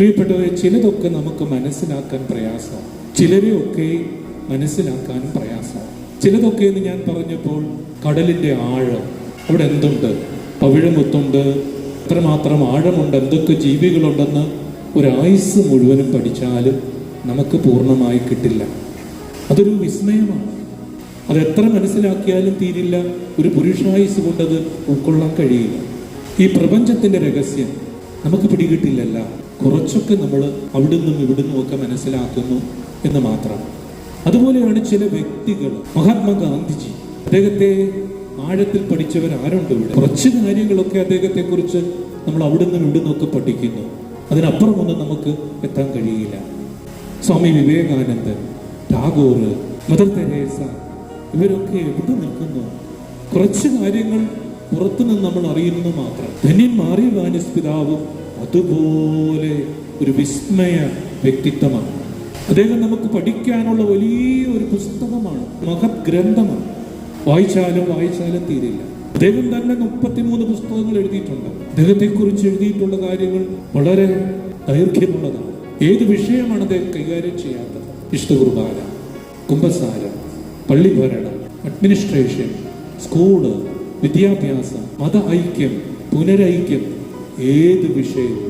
പ്രിയപ്പെട്ടവരെ, ചിലതൊക്കെ നമുക്ക് മനസ്സിലാക്കാൻ പ്രയാസമാണ്, ചിലരെയൊക്കെ മനസ്സിലാക്കാനും പ്രയാസമാണ്. ചിലതൊക്കെ എന്ന് ഞാൻ പറഞ്ഞപ്പോൾ കടലിൻ്റെ ആഴം, അവിടെ എന്തുണ്ട്, പവിഴമുത്തുണ്ട്, എത്രമാത്രം ആഴമുണ്ട്, എന്തൊക്കെ ജീവികളുണ്ടെന്ന് ഒരായുസ് മുഴുവനും പഠിച്ചാലും നമുക്ക് പൂർണ്ണമായി കിട്ടില്ല. അതൊരു വിസ്മയമാണ്. അതെത്ര മനസ്സിലാക്കിയാലും തീരില്ല. ഒരു പുരുഷായുസ് കൊണ്ടത് ഉൾക്കൊള്ളാൻ കഴിയില്ല. ഈ പ്രപഞ്ചത്തിൻ്റെ രഹസ്യം നമുക്ക് പിടികിട്ടില്ലല്ല. കുറച്ചൊക്കെ നമ്മൾ അവിടുന്നും ഇവിടുന്നും ഒക്കെ മനസ്സിലാക്കുന്നു എന്ന് മാത്രം. അതുപോലെയാണ് ചില വ്യക്തികൾ. മഹാത്മാഗാന്ധിജി, അദ്ദേഹത്തെ ആഴത്തിൽ പഠിച്ചവർ ആരുണ്ട് ഇവിടെ? കുറച്ച് കാര്യങ്ങളൊക്കെ അദ്ദേഹത്തെക്കുറിച്ച് നമ്മൾ അവിടുന്നും ഇവിടുന്നും ഒക്കെ പഠിക്കുന്നു. അതിനപ്പുറമൊന്നും നമുക്ക് എത്താൻ കഴിയില്ല. സ്വാമി വിവേകാനന്ദൻ, ടാഗോർ, മദർ തെരേസ, ഇവരൊക്കെ എവിടെ നിൽക്കുന്നു? കുറച്ച് കാര്യങ്ങൾ പുറത്തുനിന്ന് നമ്മൾ അറിയുന്നത് മാത്രം. ധന്യൻ മാറി വാനിസ് പിതാവും അതുപോലെ ഒരു വിസ്മയ വ്യക്തിത്വമാണ്. അദ്ദേഹം നമുക്ക് പഠിക്കാനുള്ള വലിയൊരു പുസ്തകമാണ്, മഹത് ഗ്രന്ഥമാണ്. വായിച്ചാലും വായിച്ചാലും തീരില്ല. അദ്ദേഹം തന്നെ 33 പുസ്തകങ്ങൾ എഴുതിയിട്ടുണ്ട്. അദ്ദേഹത്തെക്കുറിച്ച് എഴുതിയിട്ടുള്ള കാര്യങ്ങൾ വളരെ ദൈർഘ്യമുള്ളതാണ്. ഏത് വിഷയമാണ് അദ്ദേഹം കൈകാര്യം ചെയ്യാത്തത്? വിശുദ്ധ കുർബാന, കുംഭസാരം, പള്ളിഭരണം, അഡ്മിനിസ്ട്രേഷൻ, സ്കൂള്, വിദ്യാഭ്യാസം, മത ഐക്യം, പുനരൈക്യം, ഏത് വിഷയവും